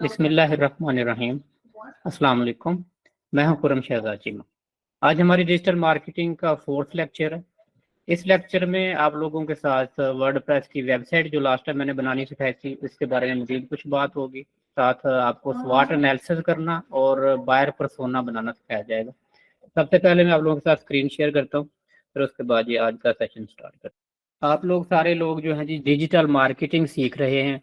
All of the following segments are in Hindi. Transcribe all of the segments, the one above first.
बिस्मिल्लाहिर्रहमानिर्रहीम। अस्सलाम वालेकुम। मैं हूं खुरम शहजाद चीमा। आज हमारी डिजिटल मार्केटिंग का 4th लेक्चर है। इस लेक्चर में आप लोगों के साथ वर्डप्रेस की वेबसाइट जो लास्ट टाइम मैंने बनानी सिखाई थी इसके बारे में मज़ीद कुछ बात होगी। साथ आपको स्वॉट एनालिसिस करना और बायर पर्सोना बनाना सिखाया जाएगा। सबसे पहले मैं आप लोगों के साथ स्क्रीन शेयर करता हूँ, फिर उसके बाद ये आज का सेशन स्टार्ट करता हूँ। आप लोग सारे लोग जो हैं जी डिजिटल मार्केटिंग सीख रहे हैं।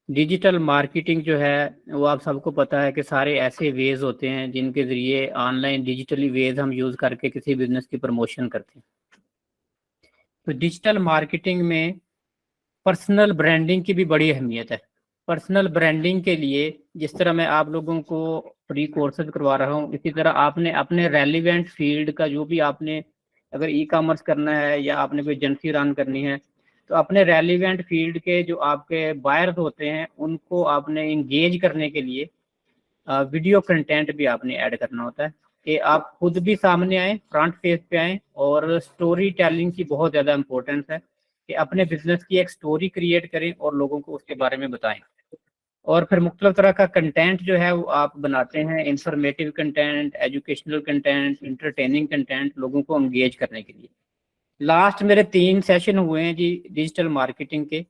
डिजिटल मार्केटिंग जो है वो आप सबको पता है कि सारे ऐसे वेज होते हैं जिनके ज़रिए ऑनलाइन डिजिटली वेज हम यूज़ करके किसी बिजनेस की प्रमोशन करते हैं। तो डिजिटल मार्केटिंग में पर्सनल ब्रांडिंग की भी बड़ी अहमियत है। पर्सनल ब्रांडिंग के लिए जिस तरह मैं आप लोगों को फ्री कोर्सेज करवा रहा हूँ, इसी तरह आपने अपने रेलिवेंट फील्ड का जो भी आपने अगर ई कॉमर्स करना है या आपने कोई एजेंसी रन करनी है तो अपने रेलिवेंट फील्ड के जो आपके बायर्स होते हैं उनको आपने इंगेज करने के लिए वीडियो कंटेंट भी आपने ऐड करना होता है कि आप खुद भी सामने आए, फ्रंट फेस पे आए। और स्टोरी टेलिंग की बहुत ज़्यादा इंपॉर्टेंस है कि अपने बिजनेस की एक स्टोरी क्रिएट करें और लोगों को उसके बारे में बताएं। और फिर मुख्तलिफ तरह का कंटेंट जो है वो आप बनाते हैं, informative content, educational content, entertaining content, लोगों को एंगेज करने के लिए। लास्ट मेरे 3 सेशन हुए हैं जी डिजिटल मार्केटिंग के,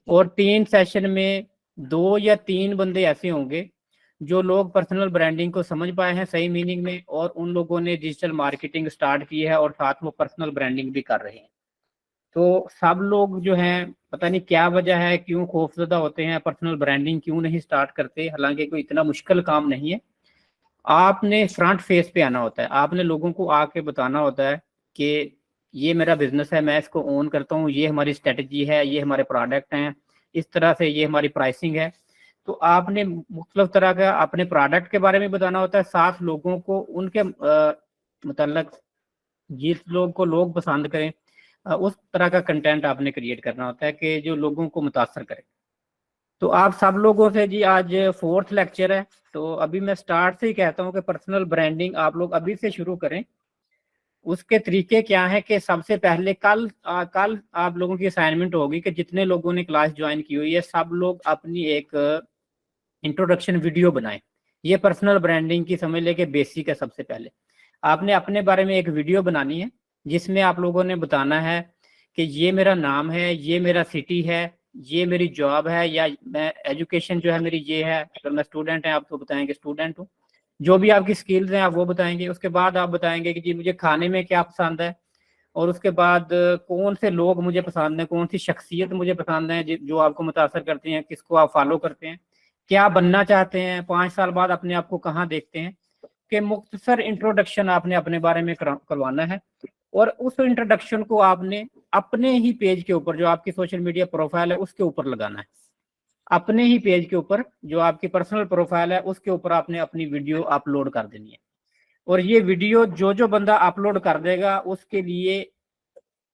और 3 सेशन में 2 या 3 बंदे ऐसे होंगे जो लोग पर्सनल ब्रांडिंग को समझ पाए हैं सही मीनिंग में, और उन लोगों ने डिजिटल मार्केटिंग स्टार्ट की है और साथ में पर्सनल ब्रांडिंग भी कर रहे हैं। तो सब लोग जो हैं पता नहीं क्या वजह है, क्यों खौफजदा होते हैं, पर्सनल ब्रांडिंग क्यों नहीं स्टार्ट करते, हालांकि कोई इतना मुश्किल काम नहीं है। आपने फ्रंट फेस पे आना होता है, आपने लोगों को आके बताना होता है कि ये मेरा बिजनेस है, मैं इसको ओन करता हूँ, ये हमारी स्ट्रेटजी है, ये हमारे प्रोडक्ट हैं, इस तरह से ये हमारी प्राइसिंग है। तो आपने मुख्तलिफ तरह का अपने प्रोडक्ट के बारे में बताना होता है, साथ लोगों को उनके मतलब जिस लोग को लोग पसंद करें उस तरह का कंटेंट आपने क्रिएट करना होता है कि जो लोगों को मुतासर करे। तो आप सब लोगों से जी आज 4th लेक्चर है, तो अभी मैं स्टार्ट से ही कहता हूँ कि पर्सनल ब्रांडिंग आप लोग अभी से शुरू करें। उसके तरीके क्या है कि सबसे पहले कल आप लोगों की असाइनमेंट होगी कि जितने लोगों ने क्लास ज्वाइन की हुई है सब लोग अपनी एक इंट्रोडक्शन वीडियो बनाएं। ये पर्सनल ब्रांडिंग की समझ ले के बेसिक है। सबसे पहले आपने अपने बारे में एक वीडियो बनानी है जिसमें आप लोगों ने बताना है कि ये मेरा नाम है, ये मेरा सिटी है, ये मेरी जॉब है, या मैं एजुकेशन जो है मेरी ये है, अगर मैं स्टूडेंट है आप तो बताएंगे स्टूडेंट हूँ, जो भी आपकी स्किल्स हैं आप वो बताएंगे। उसके बाद आप बताएंगे कि जी मुझे खाने में क्या पसंद है, और उसके बाद कौन से लोग मुझे पसंद हैं, कौन सी शख्सियत मुझे पसंद है जो आपको मुतासर करती हैं, किसको आप फॉलो करते हैं, क्या बनना चाहते हैं, 5 साल बाद अपने आप को कहाँ देखते हैं, कि मुख्तसर इंट्रोडक्शन आपने अपने बारे में करवाना है। और उस इंट्रोडक्शन को आपने अपने ही पेज के ऊपर, जो आपकी सोशल मीडिया प्रोफाइल है उसके ऊपर लगाना है। अपने ही पेज के ऊपर जो आपकी पर्सनल प्रोफाइल है उसके ऊपर आपने अपनी वीडियो अपलोड कर देनी है। और ये वीडियो जो बंदा अपलोड कर देगा उसके लिए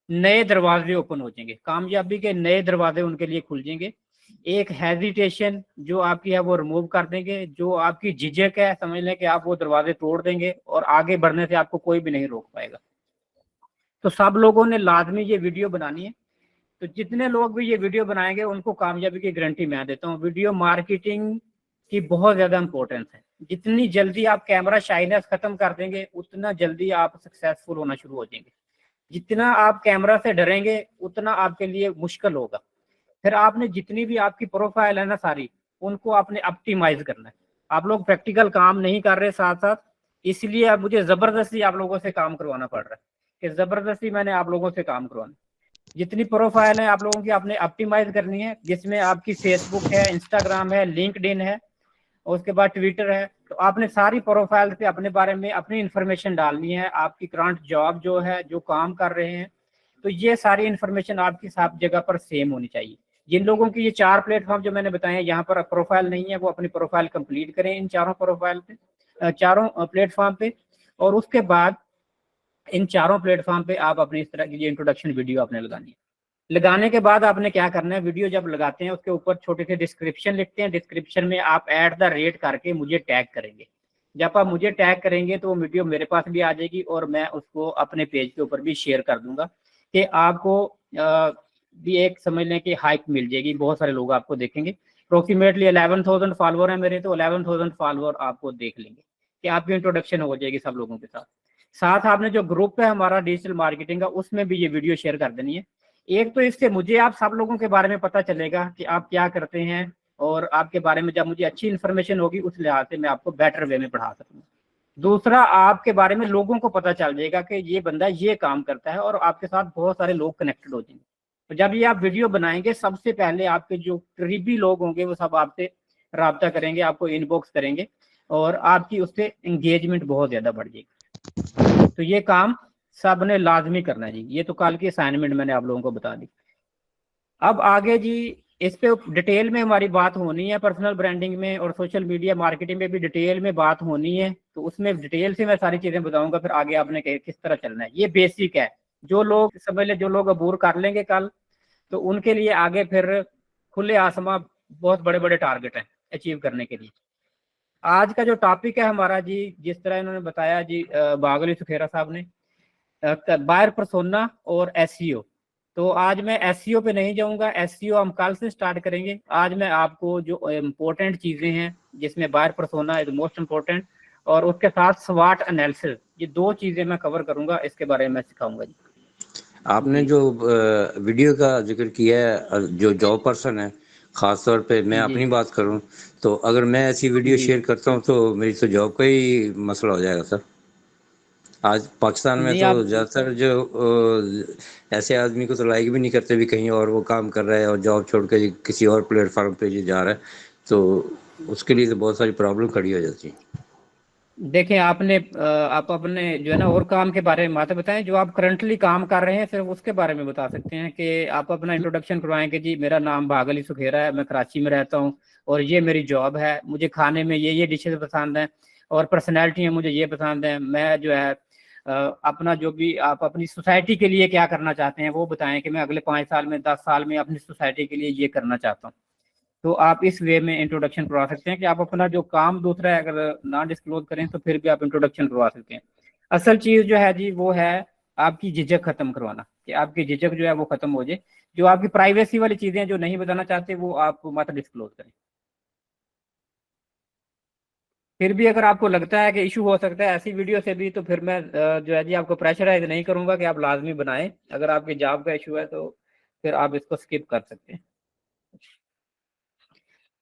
नए दरवाजे ओपन हो जाएंगे, कामयाबी के नए दरवाजे उनके लिए खुल जाएंगे। एक हेजिटेशन जो आपकी है वो रिमूव कर देंगे, जो आपकी झिझक है समझ लें कि आप वो दरवाजे तोड़ देंगे और आगे बढ़ने से आपको कोई भी नहीं रोक पाएगा। तो सब लोगों ने लाजमी ये वीडियो बनानी है। तो जितने लोग भी ये वीडियो बनाएंगे उनको कामयाबी की गारंटी मैं देता हूँ। वीडियो मार्केटिंग की बहुत ज्यादा इंपॉर्टेंस है। जितनी जल्दी आप कैमरा शाइनेस खत्म कर देंगे उतना जल्दी आप सक्सेसफुल होना शुरू हो जाएंगे। जितना आप कैमरा से डरेंगे उतना आपके लिए मुश्किल होगा। फिर आपने जितनी भी आपकी प्रोफाइल है ना सारी, उनको आपने ऑप्टिमाइज करना है। आप लोग प्रैक्टिकल काम नहीं कर रहे साथ साथ, इसलिए अब मुझे जबरदस्ती आप लोगों से काम करवाना पड़ रहा है कि जबरदस्ती मैंने आप लोगों से काम करवाना। जितनी प्रोफाइल है आप लोगों की आपने ऑप्टिमाइज करनी है, जिसमें आपकी फेसबुक है, इंस्टाग्राम है, लिंक्डइन है, और उसके बाद ट्विटर है। तो आपने सारी प्रोफाइल पे अपने बारे में अपनी इंफॉर्मेशन डालनी है, आपकी करंट जॉब जो है, जो काम कर रहे हैं, तो ये सारी इंफॉर्मेशन आपकी सब जगह पर सेम होनी चाहिए। जिन लोगों की ये 4 प्लेटफॉर्म जो मैंने बताए हैं यहाँ पर प्रोफाइल नहीं है, वो अपनी प्रोफाइल कंप्लीट करें इन चारों प्रोफाइल पे, चारों प्लेटफॉर्म पे। और उसके बाद इन चारों प्लेटफॉर्म पे आप अपनी इस तरह की ये इंट्रोडक्शन वीडियो आपने लगानी है। लगाने के बाद आपने क्या करना है, वीडियो जब लगाते हैं उसके ऊपर छोटे से डिस्क्रिप्शन लिखते हैं, डिस्क्रिप्शन में आप @ करके मुझे टैग करेंगे। जब आप मुझे टैग करेंगे तो वो वीडियो मेरे पास भी आ जाएगी और मैं उसको अपने पेज के ऊपर भी शेयर कर दूंगा कि आपको भी एक समझ लें कि हाइप मिल जाएगी, बहुत सारे लोग आपको देखेंगे। अप्रोक्सीमेटली 11,000 फॉलोअर है मेरे, तो 11,000 फॉलोअर आपको देख लेंगे कि आपकी इंट्रोडक्शन हो जाएगी सब लोगों के साथ। साथ आपने जो ग्रुप है हमारा डिजिटल मार्केटिंग का, उसमें भी ये वीडियो शेयर कर देनी है। एक तो इससे मुझे आप सब लोगों के बारे में पता चलेगा कि आप क्या करते हैं, और आपके बारे में जब मुझे अच्छी इन्फॉर्मेशन होगी उस लिहाज से मैं आपको बेटर वे में पढ़ा सकूँ। दूसरा, आपके बारे में लोगों को पता चल जाएगा कि ये बंदा ये काम करता है, और आपके साथ बहुत सारे लोग कनेक्टेड हो जाएंगे। तो जब ये आप वीडियो बनाएंगे, सबसे पहले आपके जो करीबी लोग होंगे वो सब आपसे राब्ता करेंगे, आपको इनबॉक्स करेंगे, और आपकी उससे एंगेजमेंट बहुत ज्यादा बढ़ जाएगी। तो ये काम सब ने लाजमी करना है जी। ये तो कल की असाइनमेंट मैंने आप लोगों को बता दी। अब आगे जी इस पे डिटेल में हमारी बात होनी है, पर्सनल ब्रांडिंग में और सोशल मीडिया मार्केटिंग में भी डिटेल में बात होनी है। तो उसमें डिटेल से मैं सारी चीजें बताऊंगा, फिर आगे आपने किस तरह चलना है। ये बेसिक है, जो लोग समझ ले, जो लोग अबूर कर लेंगे कल, तो उनके लिए आगे फिर खुले आसमां बहुत बड़े बड़े टारगेट हैं अचीव करने के लिए। आज का जो टॉपिक है हमारा जी, जिस तरह इन्होंने बताया जी बागली सुखेरा साहब ने, बायर पर्सोना और एसईओ। तो आज मैं एसईओ पे नहीं जाऊंगा, एसईओ हम कल से स्टार्ट करेंगे। आज मैं आपको जो इम्पोर्टेंट चीजें हैं, जिसमें buyer persona is most important, और उसके साथ स्वाट एनालिसिस, ये दो चीजें मैं कवर करूंगा, इसके बारे में मैं सिखाऊंगा जी। आपने जो वीडियो का जिक्र किया है, जो जॉब पर्सन है, ख़ास तौर पे मैं अपनी बात करूं तो अगर मैं ऐसी वीडियो शेयर करता हूं तो मेरी तो जॉब का ही मसला हो जाएगा सर। आज पाकिस्तान में तो ज़्यादातर जो ऐसे आदमी को तो लाइक भी नहीं करते भी कहीं और वो काम कर रहा है और जॉब छोड़ के किसी और प्लेटफॉर्म पे जा रहा है, तो उसके लिए तो बहुत सारी प्रॉब्लम खड़ी हो जाती है। देखें, आप अपने जो है ना और काम के बारे में बात बताएं, जो आप करंटली काम कर रहे हैं सिर्फ उसके बारे में बता सकते हैं। कि आप अपना इंट्रोडक्शन करवाएं कि जी मेरा नाम बागली सुखेरा है, मैं कराची में रहता हूं, और ये मेरी जॉब है, मुझे खाने में ये डिशेज पसंद हैं, और पर्सनैलिटी है मुझे ये पसंद है। मैं जो है अपना जो भी आप अपनी सोसाइटी के लिए क्या करना चाहते हैं वो बताएं कि मैं अगले 5 साल में 10 साल में अपनी सोसाइटी के लिए ये करना चाहता हूँ। तो आप इस वे में इंट्रोडक्शन करवा सकते हैं कि आप अपना जो काम दूसरा है अगर ना डिस्क्लोज करें तो फिर भी आप इंट्रोडक्शन करवा सकते हैं। असल चीज जो है जी वो है आपकी झिझक खत्म करवाना, कि आपकी झिझक जो है वो खत्म हो जाए। जो आपकी प्राइवेसी वाली चीजें जो नहीं बताना चाहते वो आप मत डिस्क्लोज करें। फिर भी अगर आपको लगता है कि इशू हो सकता है ऐसी वीडियो से भी, तो फिर मैं जो है जी आपको प्रेशराइज नहीं करूंगा कि आप लाजमी बनाएं। अगर आपकी जॉब का इशू है तो फिर आप इसको स्किप कर सकते हैं।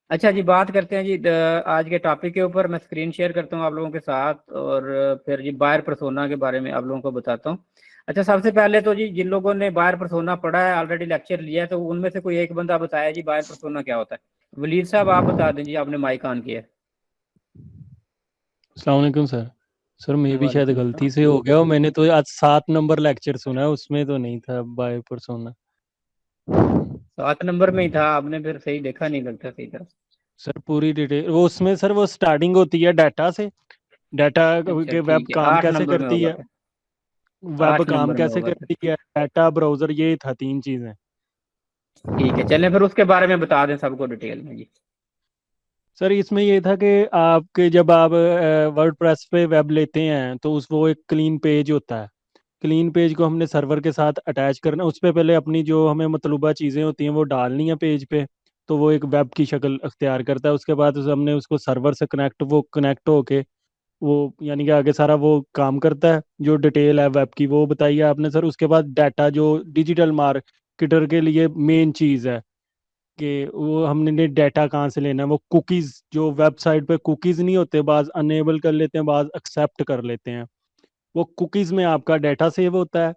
अच्छा जी, बात करते हैं जी आज के टॉपिक के ऊपर। मैं स्क्रीन शेयर करता हूँ आप लोगों के साथ, और फिर जी बायर पर्सोना के बारे में आप लोगों को बताता हूँ। अच्छा, सबसे पहले तो जी जिन लोगों ने बायर पर्सोना पढ़ा है, ऑलरेडी लेक्चर लिया है, तो उनमें से कोई एक बंदा बताया जी बायर पर्सोना क्या होता है। वलीद साहब आप बता दें जी, आपने माइक ऑन किया है। अस्सलाम वालेकुम सर। सर मैं भी शायद वालेकुम गलती अस्सलाम। से हो गया, मैंने तो आज 7 नंबर लेक्चर सुना है, उसमें तो नहीं था बाय पर्सोना। 7 नंबर में ही था, आपने फिर सही देखा नहीं लगता सही तरह। सर पूरी डिटेल वो उसमें सर वो स्टार्टिंग होती है डाटा से, डाटा अच्छा के वेब ठीक है, काम 8 कैसे नंबर में करती होगा है, फिर। वेब 8 काम नंबर में कैसे होगा फिर। करती है, डाटा ब्राउजर, ये था 3 चीजें। ठीक है, चलें फिर उसके बारे में बता दें सबको डिटेल में जी। सर इसमें ये था कि आपके जब आप वर्डप्रेस पे वेब लेते हैं तो उस वो एक क्लीन पेज होता है। क्लीन पेज को हमने सर्वर के साथ अटैच करना, उस पर पहले अपनी जो हमें मतलूबा चीज़ें होती हैं वो डालनी है पेज पे, तो वो एक वेब की शक्ल अख्तियार करता है। उसके बाद हमने उसको सर्वर से वो कनेक्ट होके वो यानी कि आगे सारा वो काम करता है। जो डिटेल है वेब की वो बताइए आपने सर। उसके बाद डाटा जो डिजिटल मार्केटर के लिए मेन चीज़ है कि वो हमने डाटा कहाँ से लेना है। वो कुकीज़ जो वेबसाइट पे कुकीज़ नहीं होते, बाज अनेबल कर लेते हैं, बाज एक्सेप्ट कर लेते हैं। वो कुकीज़ में आपका डाटा सेव होता है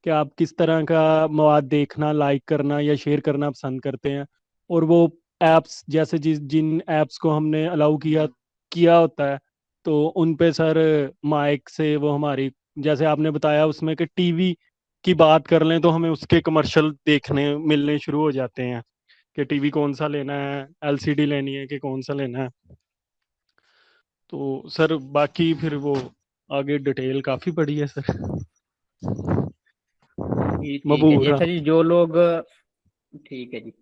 कि आप किस तरह का मवाद देखना, लाइक करना या शेयर करना पसंद करते हैं। और वो एप्स जैसे जिन एप्स को हमने अलाउ किया किया होता है, तो उन पे सर माइक से वो हमारी, जैसे आपने बताया उसमें कि टीवी की बात कर लें तो हमें उसके कमर्शियल देखने मिलने शुरू हो जाते हैं कि टीवी कौन सा लेना है, एलसीडी लेनी है कि कौन सा लेना है। तो सर बाकी फिर वो आगे डिटेल काफ़ी बड़ी है सर। जी ठीक है जी। मबूरा। अच्छा जी, जो लोग, ठीक है जी,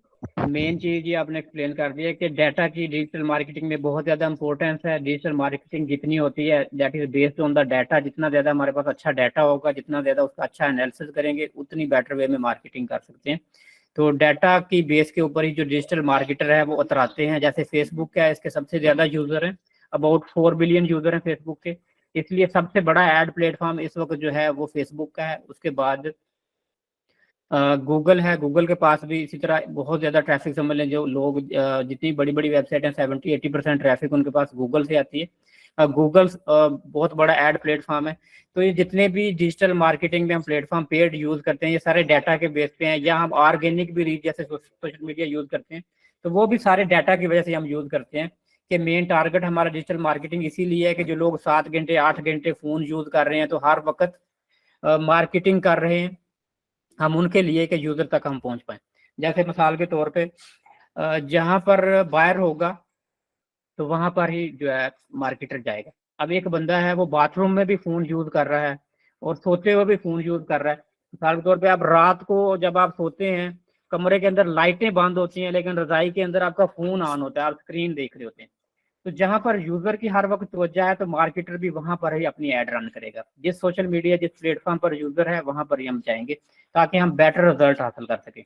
मेन चीज ये आपने एक्सप्लेन कर दिया कि डाटा की डिजिटल मार्केटिंग में बहुत ज्यादा इंपॉर्टेंस है। डिजिटल मार्केटिंग जितनी होती है that is based on the data. जितना ज्यादा हमारे पास अच्छा डाटा होगा, जितना ज्यादा उसका अच्छा एनालिसिस करेंगे, उतनी बेटर वे में मार्केटिंग कर सकते हैं। तो डाटा की बेस के ऊपर ही जो डिजिटल मार्केटर है वो उतराते हैं। जैसे फेसबुक का है, इसके सबसे ज्यादा यूजर हैं, अबाउट 4 बिलियन यूजर हैं फेसबुक के, इसलिए सबसे बड़ा एड प्लेटफॉर्म इस वक्त जो है वो फेसबुक का है। उसके बाद गूगल है, गूगल के पास भी इसी तरह बहुत ज़्यादा ट्रैफिक समझ लें। जो लोग जितनी बड़ी बड़ी वेबसाइट हैं 70-80% ट्रैफिक उनके पास गूगल से आती है। गूगल बहुत बड़ा एड प्लेटफॉर्म है। तो ये जितने भी डिजिटल मार्केटिंग में हम प्लेटफॉर्म पेड यूज़ करते हैं ये सारे डाटा के बेस पे हैं, या हम ऑर्गेनिक भी रीच जैसे सोशल मीडिया यूज़ करते हैं तो वो भी सारे डाटा की वजह से हम यूज़ करते हैं। कि मेन टारगेट हमारा डिजिटल मार्केटिंग इसीलिए है कि जो लोग 7 घंटे 8 घंटे फ़ोन यूज़ कर रहे हैं तो हर वक्त मार्केटिंग कर रहे हैं, हम उनके लिए कि यूजर तक हम पहुंच पाए। जैसे मिसाल के तौर पे जहां पर बायर होगा तो वहां पर ही जो है मार्केटर जाएगा। अब एक बंदा है वो बाथरूम में भी फोन यूज कर रहा है और सोते हुए भी फोन यूज कर रहा है। मिसाल के तौर पे आप रात को जब आप सोते हैं कमरे के अंदर लाइटें बंद होती हैं लेकिन रजाई के अंदर आपका फोन ऑन होता है, आप स्क्रीन देख रहे होते हैं। तो जहां पर यूजर की हर वक्त तवज्जो है तो मार्केटर भी वहां पर ही अपनी एड रन करेगा। जिस सोशल मीडिया जिस प्लेटफॉर्म पर यूजर है वहां पर ही हम जाएंगे ताकि हम बेटर रिजल्ट हासिल कर सकें।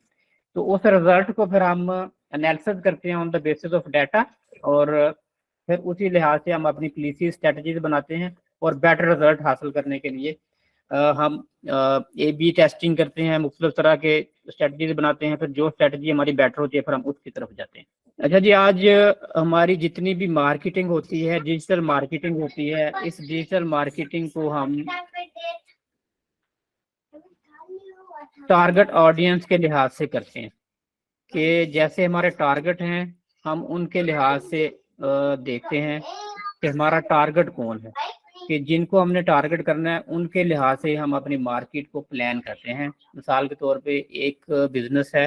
तो उस रिजल्ट को फिर हम एनालिसिस करते हैं on the basis of data, और फिर उसी लिहाज से हम अपनी पॉलिसी स्ट्रेटजीज बनाते हैं और बेटर रिजल्ट हासिल करने के लिए हम ए बी टेस्टिंग करते हैं, मुख्तलिफ तरह के स्ट्रेटजीज बनाते हैं। फिर जो स्ट्रेटजी हमारी बेटर होती है फिर हम उसकी तरफ जाते हैं। अच्छा जी, आज हमारी जितनी भी मार्केटिंग होती है, डिजिटल मार्केटिंग होती है, इस डिजिटल मार्केटिंग को हम टारगेट ऑडियंस के लिहाज से करते हैं कि जैसे हमारे टारगेट हैं हम उनके लिहाज से देखते हैं कि हमारा टारगेट कौन है, कि जिनको हमने टारगेट करना है उनके लिहाज से हम अपनी मार्केट को प्लान करते हैं। मिसाल के तौर पे एक बिजनेस है,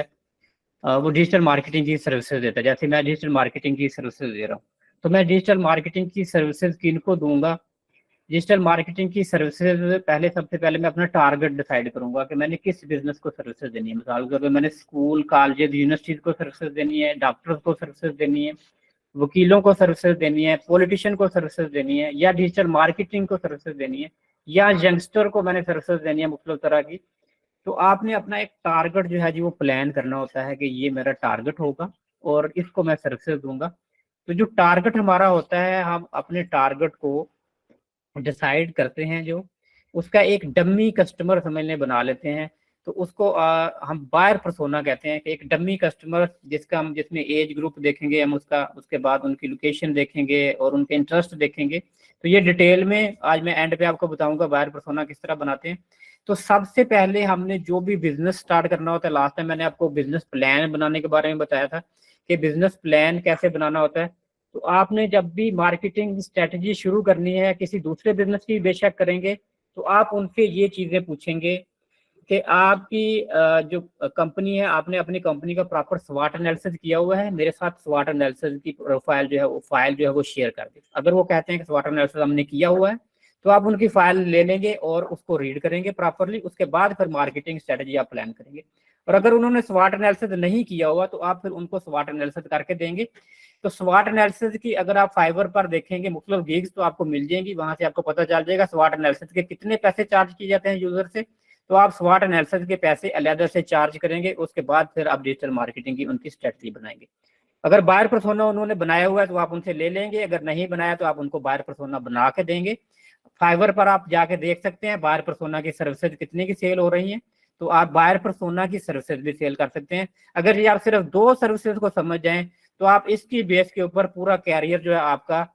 वो डिजिटल मार्केटिंग की सर्विसेज देता है। जैसे मैं डिजिटल मार्केटिंग की सर्विसेज दे रहा हूँ तो मैं डिजिटल मार्केटिंग की सर्विसेज किनको दूंगा। डिजिटल मार्केटिंग की सर्विसेज पहले सबसे पहले मैं अपना टारगेट डिसाइड करूंगा कि मैंने किस बिजनेस को सर्विसेज देनी है। मिसाल के तौर पर मैंने स्कूल कॉलेज यूनिवर्सिटीज को सर्विसेज देनी है, डॉक्टर्स को सर्विसेज देनी है, वकीलों को सर्विसेज देनी है, पॉलिटिशियन को सर्विसेज देनी है, या डिजिटल मार्केटिंग को सर्विसेज देनी है, या यंगस्टर को मैंने सर्विसेज देनी है मुख्तलिफ तरह की। तो आपने अपना एक टारगेट जो है जी वो प्लान करना होता है कि ये मेरा टारगेट होगा और इसको मैं सर्विसेज दूंगा। तो जो टारगेट हमारा होता है हम अपने टारगेट को डिसाइड करते हैं, जो उसका एक डमी कस्टमर समझने बना लेते हैं। तो उसको हम बायर पर्सोना कहते हैं कि एक डमी कस्टमर जिसका हम जिसमें एज ग्रुप देखेंगे हम उसका, उसके बाद उनकी लोकेशन देखेंगे और उनके इंटरेस्ट देखेंगे। तो ये डिटेल में आज मैं एंड पे आपको बताऊंगा बायर पर्सोना किस तरह बनाते हैं। तो सबसे पहले हमने जो भी बिजनेस स्टार्ट करना होता है, लास्ट टाइम मैंने आपको बिजनेस प्लान बनाने के बारे में बताया था कि बिजनेस प्लान कैसे बनाना होता है। तो आपने जब भी मार्केटिंग स्ट्रेटजी शुरू करनी है, किसी दूसरे बिजनेस की बेशक करेंगे, तो आप उनसे ये चीजें पूछेंगे कि आपकी जो कंपनी है आपने अपनी कंपनी का प्रॉपर स्वाट एनालिसिस किया हुआ है, मेरे साथ स्वाट एनालिसिस की प्रोफाइल जो है वो फाइल जो है वो शेयर कर दे। अगर वो कहते हैं कि स्वाट एनालिसिस हमने किया हुआ है तो आप उनकी फाइल ले लेंगे और उसको रीड करेंगे प्रॉपरली, उसके बाद फिर मार्केटिंग स्ट्रेटजी आप प्लान करेंगे। और अगर उन्होंने स्वाट एनालिसिस नहीं किया हुआ तो आप फिर उनको स्वाट एनालिसिस करके देंगे। तो स्वाट एनालिसिस की अगर आप फाइवर पर देखेंगे मुख्तलिफ गिग्स तो आपको मिल जाएंगी, वहां से आपको पता चल जाएगा स्वाट एनालिसिस के कितने पैसे चार्ज किए जाते हैं यूजर से। तो आप स्वाट एनालिसिस के पैसे अलग से चार्ज करेंगे, उसके बाद फिर आप डिजिटल मार्केटिंग की उनकी स्ट्रेटजी बनाएंगे। अगर बायर पर्सोना उन्होंने बनाया हुआ है तो आप उनसे ले लेंगे, अगर नहीं बनाया तो आप उनको बायर पर्सोना बना के देंगे। फाइवर पर आप जाके देख सकते हैं बायर पर्सोना की सर्विसेज कितने की सेल हो रही हैं, तो आप बायर पर्सोना की सर्विसेज भी सेल कर सकते हैं। अगर ये आप सिर्फ 2 सर्विसेज को समझ जाएं तो आप इसकी बेस के ऊपर पूरा कैरियर जो है आपका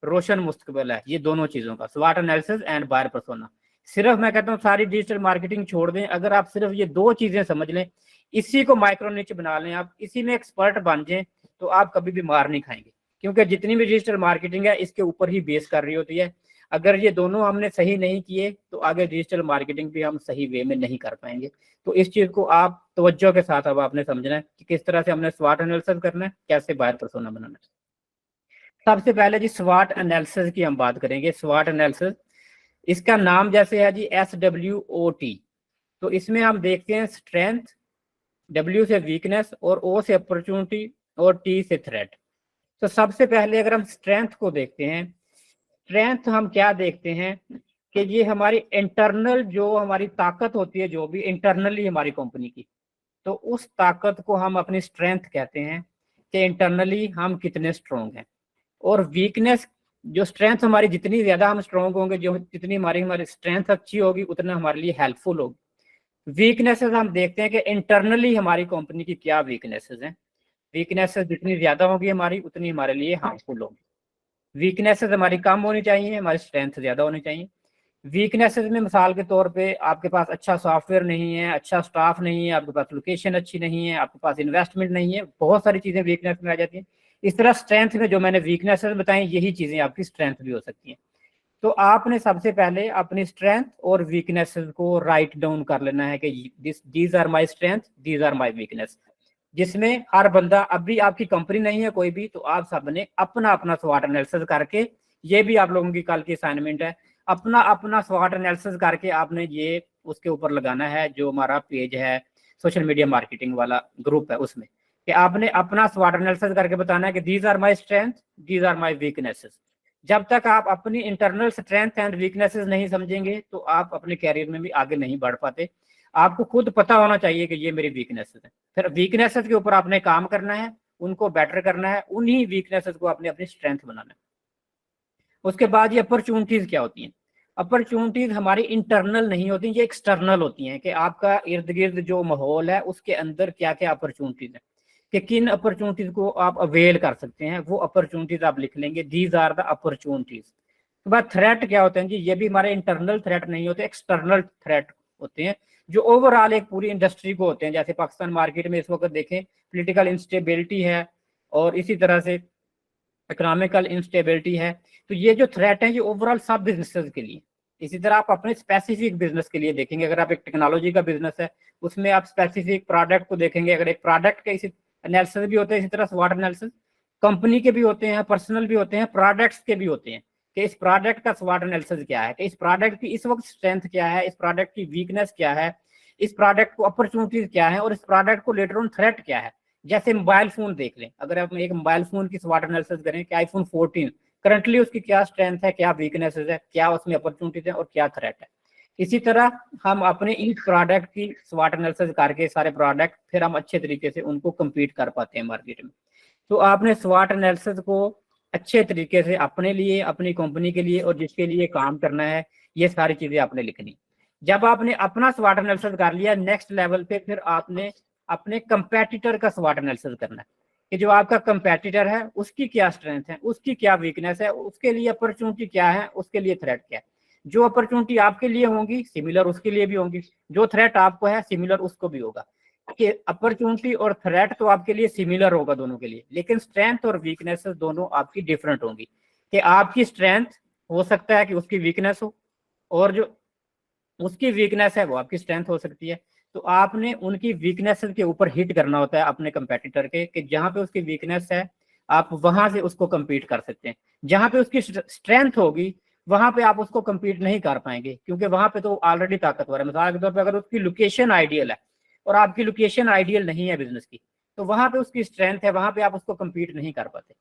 रोशन मुस्तकबिल है, ये दोनों चीजों का, स्वाट एनालिसिस एंड बायर पर्सोना। सिर्फ मैं कहता हूँ सारी डिजिटल मार्केटिंग छोड़ दें, अगर आप सिर्फ ये 2 चीजें समझ लें, इसी को माइक्रो निच बना लें, आप इसी में एक्सपर्ट बन जाएं, तो आप कभी भी मार नहीं खाएंगे। क्योंकि जितनी भी डिजिटल मार्केटिंग है इसके ऊपर ही बेस कर रही होती है। अगर ये दोनों हमने सही नहीं किए तो आगे डिजिटल मार्केटिंग भी हम सही वे में नहीं कर पाएंगे। तो इस चीज को आप तवज्जो के साथ अब आपने समझना है कि किस तरह से हमने स्वाट एनालिसिस करना है, कैसे बायर पर्सोना बनाना है। सबसे पहले जी स्वाट एनालिसिस की हम बात करेंगे। स्वाट एनालिसिस इसका नाम जैसे है जी SWOT, तो इसमें हम देखते हैं स्ट्रेंथ, W से वीकनेस और O से अपॉर्चुनिटी और T से थ्रेट। तो सबसे पहले अगर हम स्ट्रेंथ को देखते हैं, स्ट्रेंथ हम क्या देखते हैं कि ये हमारी इंटरनल जो हमारी ताकत होती है, जो भी इंटरनली हमारी कंपनी की, तो उस ताकत को हम अपनी स्ट्रेंथ कहते हैं कि इंटरनली हम कितने स्ट्रोंग हैं। और वीकनेस, जो स्ट्रेंथ हमारी जितनी ज्यादा हम स्ट्रोंग होंगे, जो जितनी हमारी स्ट्रेंथ अच्छी होगी, उतना हमारे लिए हेल्पफुल होगी। वीकनेसेस हम देखते हैं कि इंटरनली हमारी कंपनी की क्या वीकनेसेस हैं। वीकनेसेस जितनी ज्यादा होगी हमारी, उतनी हमारे लिए हार्मफुल होगी। वीकनेसेस हमारी कम होनी चाहिए, हमारी स्ट्रेंथ ज्यादा होनी चाहिए। वीकनेसेस में मिसाल के तौर पे आपके पास अच्छा सॉफ्टवेयर नहीं है, अच्छा स्टाफ नहीं है, आपके पास लोकेशन अच्छी नहीं है, आपके पास इन्वेस्टमेंट नहीं है, बहुत सारी चीजें वीकनेस में आ जाती हैं। इस तरह स्ट्रेंथ में जो मैंने वीकनेसेस बताई, यही चीजें आपकी स्ट्रेंथ भी हो सकती हैं। तो आपने सबसे पहले अपनी स्ट्रेंथ और वीकनेसेस को राइट डाउन कर लेना है कि these are my strength, these are my weakness, जिसमें हर बंदा, अभी आपकी कंपनी नहीं है कोई भी, तो आप सबने अपना अपना स्वॉट एनालिसिस करके, ये भी आप लोगों की कल की असाइनमेंट है, अपना अपना स्वॉट एनालिसिस करके आपने ये उसके ऊपर लगाना है, जो हमारा पेज है सोशल मीडिया मार्केटिंग वाला ग्रुप है उसमें, कि आपने अपना स्वॉट एनालिसिस करके बताना है कि these are my strength, these are my weaknesses. जब तक आप अपनी इंटरनल स्ट्रेंथ एंड वीकनेसेस नहीं समझेंगे, तो आप अपने कैरियर में भी आगे नहीं बढ़ पाते। आपको खुद पता होना चाहिए कि ये मेरी वीकनेसेस है, फिर वीकनेसेस के ऊपर आपने काम करना है, उनको बेटर करना है, उन्हीं वीकनेसेस को आपने अपनी स्ट्रेंथ बनाना है। उसके बाद ये अपॉर्चुनिटीज क्या होती हैं? अपॉर्चुनिटीज हमारी इंटरनल नहीं होती, ये एक्सटर्नल होती हैं, कि आपका इर्द गिर्द जो माहौल है उसके अंदर क्या क्या अपॉर्चुनिटीज है, कि किन अपॉर्चुनिटीज को आप अवेल कर सकते हैं, वो अपॉर्चुनिटीज आप लिख लेंगे, दीज आर द अपॉर्चुनिटीज। उसके बाद थ्रेट क्या होते हैं जी? ये भी हमारे इंटरनल थ्रेट नहीं होते, एक्सटर्नल थ्रेट होते हैं, जो ओवरऑल एक पूरी इंडस्ट्री को होते हैं। जैसे पाकिस्तान मार्केट में इस वक्त देखें, पॉलिटिकल इंस्टेबिलिटी है और इसी तरह से इकोनॉमिकल इंस्टेबिलिटी है। तो ये जो थ्रेट है, ये ओवरऑल सब बिजनेसेस के लिए। इसी तरह आप अपने स्पेसिफिक बिजनेस के लिए देखेंगे, अगर आप एक टेक्नोलॉजी का बिजनेस है, उसमें आप स्पेसिफिक प्रोडक्ट को देखेंगे। अगर एक प्रोडक्ट के इसी एनालिसिस भी होते हैं, इसी तरह स्वॉट एनालिसिस कंपनी के भी होते हैं, पर्सनल भी होते हैं, प्रोडक्ट्स के भी होते हैं, कि इस प्रोडक्ट का स्वॉट एनालिसिस क्या है, कि इस प्रोडक्ट की इस वक्त स्ट्रेंथ क्या है, इस प्रोडक्ट की वीकनेस क्या है, इस प्रोडक्ट को अपॉर्चुनिटीज क्या है, और इस प्रोडक्ट को लेटर ऑन थ्रेट क्या है। जैसे मोबाइल फोन देख लें, अगर आप एक मोबाइल फोन की स्वॉट एनालिसिस करें कि आईफोन 14 करंटली उसकी क्या स्ट्रेंथ है, क्या वीकनेसेस है, क्या उसमें अपॉर्चुनिटीज है और क्या थ्रेट है। इसी तरह हम अपने ईच प्रोडक्ट की स्वॉट एनालिसिस करके सारे प्रोडक्ट, फिर हम अच्छे तरीके से उनको compete कर पाते हैं मार्केट में। तो आपने स्वॉट एनालिसिस को अच्छे तरीके से अपने लिए, अपनी कंपनी के लिए और जिसके लिए काम करना है, ये सारी चीजें आपने लिखनी। जब आपने अपना स्वॉट एनालिसिस कर लिया, नेक्स्ट लेवल पे फिर आपने अपने कंपेटिटर का स्वॉट एनालिसिस करना है, कि जो आपका कंपेटिटर है उसकी क्या स्ट्रेंथ है, उसकी क्या वीकनेस है, उसके लिए अपॉर्चुनिटी क्या है, उसके लिए थ्रेट क्या है। जो अपॉर्चुनिटी आपके लिए होंगी, सिमिलर उसके लिए भी होंगी, जो थ्रेट आपको है, सिमिलर उसको भी होगा। कि अपॉर्चुनिटी और थ्रेट तो आपके लिए सिमिलर होगा दोनों के लिए, लेकिन स्ट्रेंथ और वीकनेसेस दोनों आपकी डिफरेंट होंगी। कि आपकी स्ट्रेंथ हो सकता है कि उसकी वीकनेस हो, और जो उसकी वीकनेस है वो आपकी स्ट्रेंथ हो सकती है। तो आपने उनकी वीकनेसेस के ऊपर हिट करना होता है अपने कंपेटिटर के, कि जहां पे उसकी वीकनेस है आप वहां से उसको compete कर सकते हैं। जहां पे उसकी स्ट्रेंथ होगी, वहां पे आप उसको compete नहीं कर पाएंगे, क्योंकि वहां पे तो ऑलरेडी ताकतवर है। मिसाल के तौर पर अगर उसकी लोकेशन आइडियल है और आपकी लोकेशन आइडियल नहीं है बिजनेस की, तो वहां पे उसकी स्ट्रेंथ है, वहां पे आप उसको compete नहीं कर पाते।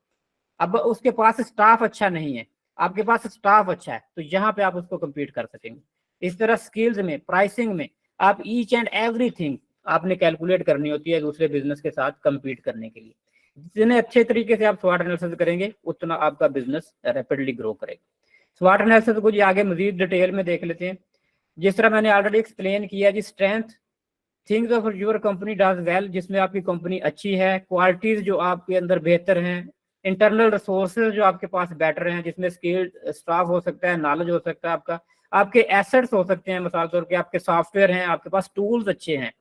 अब उसके पास स्टाफ अच्छा नहीं है, आपके पास स्टाफ अच्छा है, तो यहाँ पे आप उसको compete कर सकेंगे। इस तरह स्किल्स में, प्राइसिंग में, आप ईच एंड एवरीथिंग आपने कैलकुलेट करनी होती है दूसरे बिजनेस के साथ compete करने के लिए। जितने अच्छे तरीके से आप स्वॉट एनालिसिस करेंगे, उतना आपका बिजनेस रैपिडली ग्रो करेगा। स्वॉट एनालिसिस को जी आगे मजीद डिटेल में देख लेते हैं। जिस तरह मैंने ऑलरेडी एक्सप्लेन किया जी, strength things of your company does well, जिसमें आपकी कंपनी अच्छी है, क्वालिटीज जो आपके अंदर बेहतर हैं, इंटरनल रिसोर्सेज जो आपके पास बेटर हैं, जिसमें स्किल्ड स्टाफ हो सकता है, नॉलेज हो सकता है आपका, आपके एसेट्स हो सकते हैं, मिसाल तौर पे आपके सॉफ्टवेयर हैं, आपके पास टूल्स अच्छे हैं,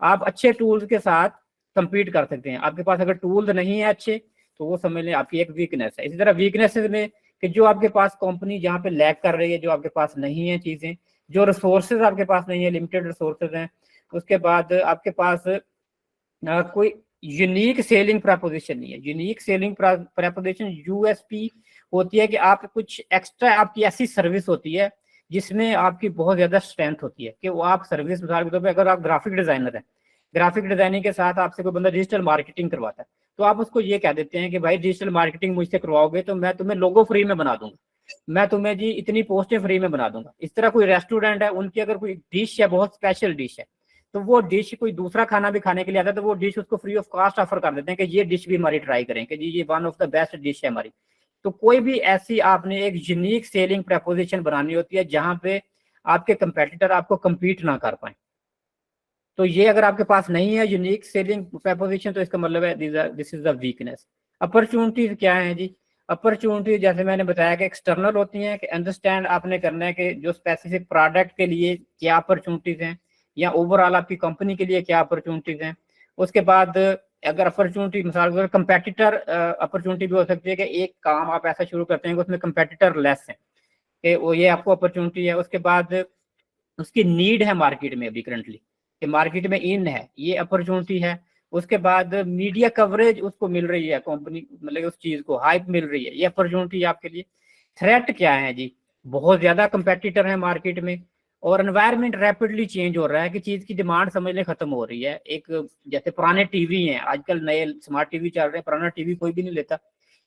आप अच्छे टूल्स के साथ compete कर सकते हैं। आपके पास अगर टूल्स नहीं है अच्छे, तो वो समझ लें आपकी एक वीकनेस है। इसी तरह वीकनेसेस में कि जो आपके पास कंपनी जहाँ पे लैग कर रही है, जो आपके पास नहीं है चीजें, जो रिसोर्सेज आपके पास नहीं है, लिमिटेड रिसोर्सेज हैं। उसके बाद आपके पास कोई यूनिक सेलिंग प्रपोजिशन नहीं है। यूनिक सेलिंग प्रपोजिशन यूएसपी होती है कि आप कुछ एक्स्ट्रा, आपकी ऐसी सर्विस होती है जिसमें आपकी बहुत ज्यादा स्ट्रेंथ होती है, कि वो आप सर्विस, मिसाल के तौर पे अगर आप ग्राफिक डिजाइनर है, ग्राफिक डिजाइनिंग के साथ आपसे कोई बंदा डिजिटल मार्केटिंग करवाता है, तो आप उसको ये कह देते हैं कि भाई डिजिटल मार्केटिंग मुझसे करवाओगे तो मैं तुम्हें लोगो फ्री में बना दूंगा, मैं तुम्हें जी इतनी पोस्टें फ्री में बना दूंगा। इस तरह कोई रेस्टोरेंट है, उनकी अगर कोई डिश है, बहुत स्पेशल डिश है, तो वो डिश कोई दूसरा खाना भी खाने के लिए आता है तो वो डिश उसको फ्री ऑफ कॉस्ट ऑफर कर देते हैं कि ये डिश भी हमारी ट्राई करें कि जी ये one of the best dish है हमारी। तो कोई भी ऐसी आपने एक यूनिक सेलिंग प्रपोजिशन बनानी होती है जहां पे आपके कंपेटिटर आपको compete ना कर पाए। तो ये अगर आपके पास नहीं है यूनिक सेलिंग प्रपोजिशन तो इसका मतलब है this is the weakness. Opportunities क्या है जी? अपॉर्चुनिटीज जैसे मैंने बताया कि एक्सटर्नल होती हैं कि अंडरस्टैंड आपने करना है कि जो स्पेसिफिक प्रोडक्ट के लिए क्या अपॉर्चुनिटीज हैं या ओवरऑल आपकी कंपनी के लिए क्या अपॉर्चुनिटीज हैं। उसके बाद अगर अपॉर्चुनिटी मिसाल के कंपेटिटर अपॉर्चुनिटी भी हो सकती है कि एक काम आप ऐसा शुरू करते हैं कि उसमें कंपेटिटर लेस है कि वो ये आपको अपॉर्चुनिटी है। उसके बाद उसकी नीड है मार्केट में अभी करंटली कि मार्केट में इन है, ये अपॉर्चुनिटी है। उसके बाद मीडिया कवरेज उसको मिल रही है, कंपनी मतलब उस चीज को हाइप मिल रही है, ये अपॉर्चुनिटी है आपके लिए। थ्रेट क्या है जी? बहुत ज्यादा कंपेटिटर है मार्केट में और एनवायरनमेंट रैपिडली चेंज हो रहा है कि चीज की डिमांड समझ ले खत्म हो रही है। एक जैसे पुराने टीवी हैं, आजकल नए स्मार्ट टीवी चल रहे हैं, पुराना टीवी कोई भी नहीं लेता।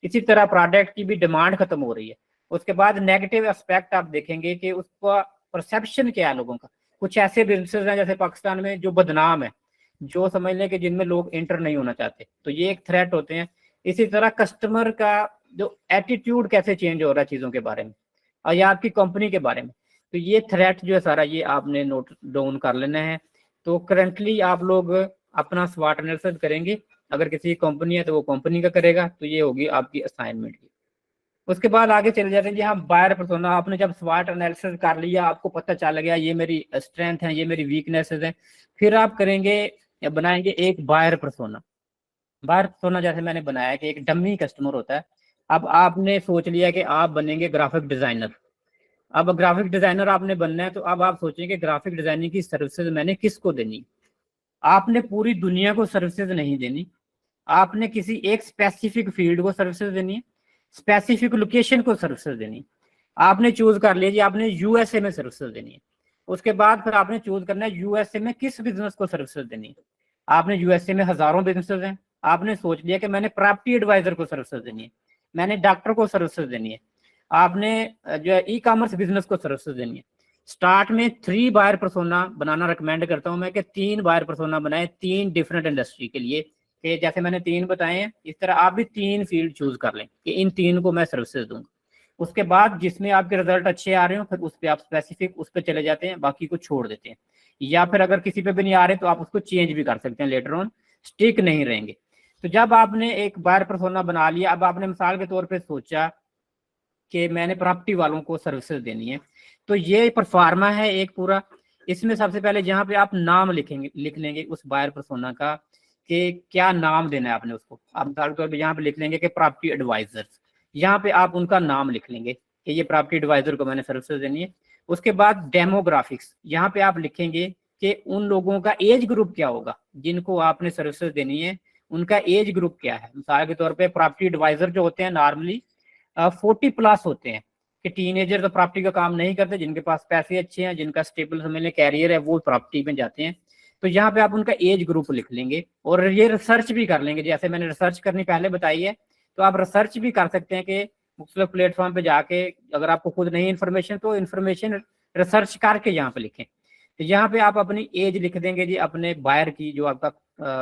इसी तरह प्रोडक्ट की भी डिमांड खत्म हो रही है। उसके बाद नेगेटिव एस्पेक्ट आप देखेंगे कि उसका परसेप्शन क्या है लोगों का। कुछ ऐसे बिजनेसेस हैं जैसे पाकिस्तान में जो बदनाम है, जो समझ लें कि जिनमें लोग एंटर नहीं होना चाहते, तो ये एक थ्रेट होते हैं। इसी तरह कस्टमर का जो एटीट्यूड कैसे चेंज हो रहा है चीजों के बारे में और या आपकी कंपनी के बारे में, तो ये थ्रेट जो है सारा ये आपने नोट डाउन कर लेना है। तो करंटली आप लोग अपना स्वॉट एनालिसिस करेंगे, अगर किसी कंपनी है तो वो कंपनी का करेगा, तो ये होगी आपकी असाइनमेंट की। उसके बाद आगे चले जाते हैं जी। हाँ, बायर पर्सोना, आपने जब स्वॉट एनालिसिस कर लिया, आपको पता चल गया ये मेरी स्ट्रेंथ है, ये मेरी वीकनेसेस है, फिर आप करेंगे या बनाएंगे एक बायर पर्सोना। बायर पर्सोना जैसे मैंने बनाया कि एक डमी कस्टमर होता है। अब आपने सोच लिया कि आप बनेंगे ग्राफिक डिजाइनर। अब ग्राफिक डिजाइनर आपने बनना है तो अब आप सोचेंगे ग्राफिक डिजाइनिंग की सर्विसेज मैंने किसको देनी। आपने पूरी दुनिया को सर्विसेज नहीं देनी, आपने किसी एक स्पेसिफिक फील्ड को सर्विसेज देनी है, स्पेसिफिक लोकेशन को सर्विसेज देनी है। आपने चूज कर लिया जी आपने यूएसए में सर्विसेज देनी है। उसके बाद फिर आपने चूज करना है यूएसए में किस बिजनेस को सर्विसेज देनी है। आपने यूएसए में हजारों बिजनेसेस हैं, आपने सोच लिया कि मैंने प्रॉपर्टी एडवाइजर को सर्विसेज देनी है, मैंने डॉक्टर को सर्विसेज देनी है, आपने जो है ई कॉमर्स बिजनेस को सर्विसेज देनी है। स्टार्ट में 3 बायर पर्सोना बनाना रिकमेंड करता हूं मैं कि 3 बायर पर्सोना बनाए 3 डिफरेंट इंडस्ट्री के लिए, कि जैसे मैंने 3 बताए हैं इस तरह आप भी 3 फील्ड चूज कर लें कि इन 3 को मैं सर्विसेज दूंगा। उसके बाद जिसमें आपके रिजल्ट अच्छे आ रहे हो फिर उस पर आप स्पेसिफिक उस पर चले जाते हैं, बाकी को छोड़ देते हैं। या फिर अगर किसी पे भी नहीं आ रहे तो आप उसको चेंज भी कर सकते हैं लेटर ऑन, स्टिक नहीं रहेंगे। तो जब आपने एक बायर पर्सोना बना लिया, अब आपने मिसाल के तौर पर सोचा कि मैंने प्रॉपर्टी वालों को सर्विसेज देनी है, तो ये परफार्मा है एक पूरा। इसमें सबसे पहले जहाँ पे आप नाम लिख लेंगे उस बायर पर्सोना का कि क्या नाम देना है आपने उसको। आप मिसाल के तौर पर यहाँ पे लिख लेंगे कि प्रॉपर्टी एडवाइजर्स, यहाँ पे आप उनका नाम लिख लेंगे कि ये प्रॉपर्टी एडवाइजर को मैंने सर्विसेज देनी है। उसके बाद डेमोग्राफिक्स, यहाँ पे आप लिखेंगे कि उन लोगों का एज ग्रुप क्या होगा जिनको आपने सर्विसेज देनी है, उनका एज ग्रुप क्या है। मिसाल के तौर पर प्रॉपर्टी एडवाइजर जो होते हैं नॉर्मली 40+ होते हैं कि टीनेजर तो प्रॉपर्टी का काम नहीं करते, जिनके पास पैसे अच्छे हैं, जिनका स्टेबल समझ लें कैरियर है, वो प्रॉपर्टी में जाते हैं। तो यहाँ पे आप उनका एज ग्रुप लिख लेंगे और ये रिसर्च भी कर लेंगे, जैसे मैंने रिसर्च करनी पहले बताई है। तो आप रिसर्च भी कर सकते हैं कि मुख्तलिफ प्लेटफॉर्म पे जाके, अगर आपको खुद नहीं इन्फॉर्मेशन तो इन्फॉर्मेशन रिसर्च करके यहाँ पे लिखें। तो यहाँ पे आप अपनी एज लिख देंगे जी अपने बायर की, जो आपका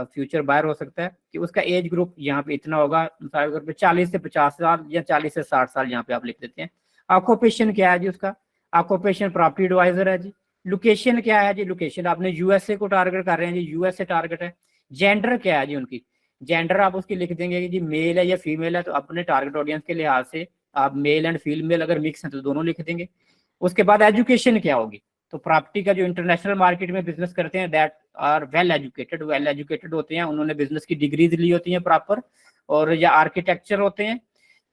फ्यूचर बायर हो सकता है, कि उसका एज ग्रुप यहाँ पे इतना होगा, मिसाल के 40 से 50 साल या 40 से 60 साल यहाँ पे आप लिख देते हैं। ऑक्यूपेशन क्या है जी उसका, ऑक्यूपेशन प्रॉपर्टी एडवाइजर है जी। लोकेशन क्या है जी, लोकेशन आपने यूएसए को टारगेट कर रहे हैं जी, यूएसए टारगेट है। जेंडर क्या है जी उनकी, जेंडर आप उसकी लिख देंगे कि जी मेल है या फीमेल है, तो अपने टारगेट ऑडियंस के लिहाज से आप मेल एंड फीमेल अगर मिक्स है तो दोनों लिख देंगे। उसके बाद एजुकेशन क्या होगी, तो प्रॉपर्टी का जो इंटरनेशनल मार्केट में बिजनेस करते हैं दैट आर वेल एजुकेटेड होते हैं, उन्होंने बिजनेस की डिग्रीज ली होती हैं प्रॉपर, और या आर्किटेक्चर होते हैं।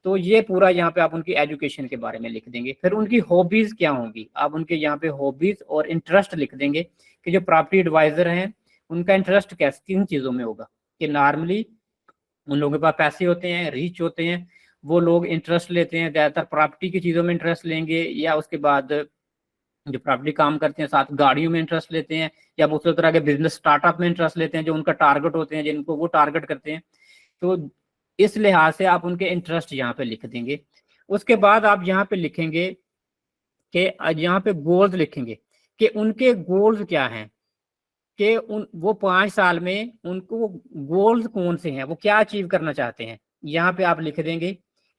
तो ये पूरा यहाँ पे आप उनकी एजुकेशन के बारे में लिख देंगे। फिर उनकी हॉबीज क्या होंगी, आप उनके यहाँ पे हॉबीज और इंटरेस्ट लिख देंगे कि जो प्रॉपर्टी एडवाइजर हैं उनका इंटरेस्ट किन चीजों में होगा, कि नॉर्मली उन लोगों के पास पैसे होते हैं, रिच होते हैं, वो लोग इंटरेस्ट लेते हैं ज्यादातर प्रॉपर्टी की चीजों में इंटरेस्ट लेंगे, या उसके बाद जो प्रॉपर्टी काम करते हैं साथ गाड़ियों में इंटरेस्ट लेते हैं, या दूसरे तरह के बिजनेस स्टार्टअप में इंटरेस्ट लेते हैं जो उनका टारगेट होते हैं, जिनको वो टारगेट करते हैं। तो इस लिहाज से आप उनके इंटरेस्ट यहाँ पे लिख देंगे। उसके बाद आप यहाँ पे लिखेंगे कि यहाँ पे गोल्स लिखेंगे कि उनके गोल्स क्या हैं, कि वो 5 साल में उनको गोल्स कौन से हैं, वो क्या अचीव करना चाहते हैं। यहाँ पे आप लिख देंगे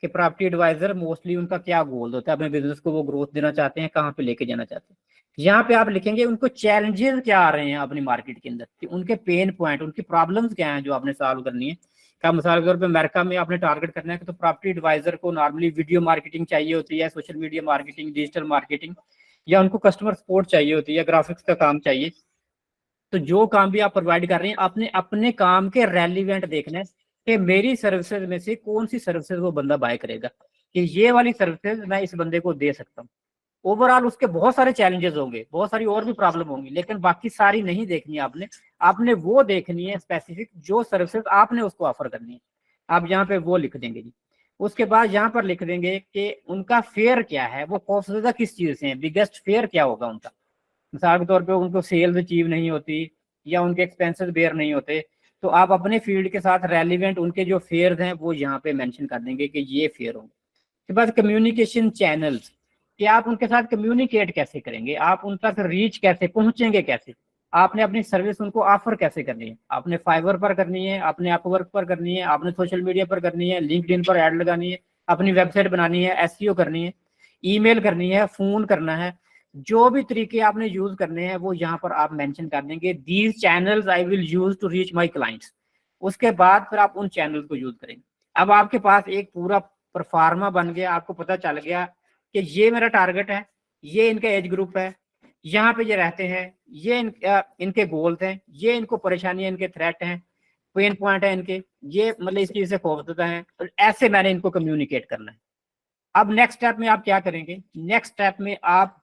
कि प्रॉपर्टी एडवाइजर मोस्टली उनका क्या गोल होता है, अपने बिजनेस को वो ग्रोथ देना चाहते हैं, कहाँ पे लेके जाना चाहते हैं। यहाँ पे आप लिखेंगे उनको चैलेंजेस क्या आ रहे हैं अपनी मार्केट के अंदर, कि उनके पेन पॉइंट, उनकी प्रॉब्लम्स क्या हैं जो आपने सॉल्व करनी है। क्या मिसाल के तौर पे अमेरिका में आपने टारगेट करना है कि तो प्रॉपर्टी एडवाइजर को नॉर्मली वीडियो मार्केटिंग चाहिए होती है, social media marketing, digital marketing, या उनको कस्टमर सपोर्ट चाहिए होती है, ग्राफिक्स का काम चाहिए। तो जो काम भी आप प्रोवाइड कर रहे हैं, आपने अपने काम के रेलिवेंट देखना है कि मेरी सर्विसेज में से कौन सी सर्विसेज वो बंदा बाय करेगा, कि ये वाली सर्विसेज मैं इस बंदे को दे सकता हूँ। ओवरऑल उसके बहुत सारे चैलेंजेस होंगे, बहुत सारी और भी प्रॉब्लम होंगी, लेकिन बाकी सारी नहीं देखनी है आपने। आपने वो देखनी है स्पेसिफिक जो सर्विसेज आपने उसको ऑफर करनी है। आप यहाँ पे वो लिख देंगे जी। उसके बाद यहाँ पर लिख देंगे कि उनका फेयर क्या है, वो खौफजदा किस चीज से है, बिगेस्ट फेयर क्या होगा उनका। मिसाल के तौर पे उनको सेल्स अचीव नहीं होती या उनके एक्सपेंसेस बेयर नहीं होते, तो आप अपने फील्ड के साथ रेलिवेंट उनके जो फेयर्स हैं वो यहाँ पे मेंशन कर देंगे कि ये फेयर होंगे। उसके बाद कम्युनिकेशन चैनल्स, कि आप उनके साथ कम्युनिकेट कैसे करेंगे, आप उन तक रीच कैसे पहुंचेंगे, कैसे आपने अपनी सर्विस उनको ऑफर कैसे करनी है। आपने फाइवर पर करनी है, आपने अपवर्क पर करनी है, आपने सोशल मीडिया पर करनी है, लिंक्डइन पर ऐड लगानी है, अपनी वेबसाइट बनानी है, एसईओ करनी है, ईमेल करनी है, फोन करना है, जो भी तरीके आपने यूज करने हैं वो यहाँ पर आप मेंशन कर देंगे। These channels I will use to reach my clients. उसके बाद फिर आप उन चैनल्स को यूज करेंगे। अब आपके पास एक पूरा परफार्मा बन गया, आपको पता चल गया कि ये मेरा टारगेट है, ये इनका एज ग्रुप है, यहाँ पे ये रहते हैं, ये इनके गोल्स हैं, ये इनको परेशानियां, इनके थ्रेट हैं, पेन पॉइंट है इनके, ये मतलब इस चीज से खौफजदा है, तो ऐसे मैंने इनको कम्युनिकेट करना है। अब नेक्स्ट स्टेप में आप क्या करेंगे, नेक्स्ट स्टेप में आप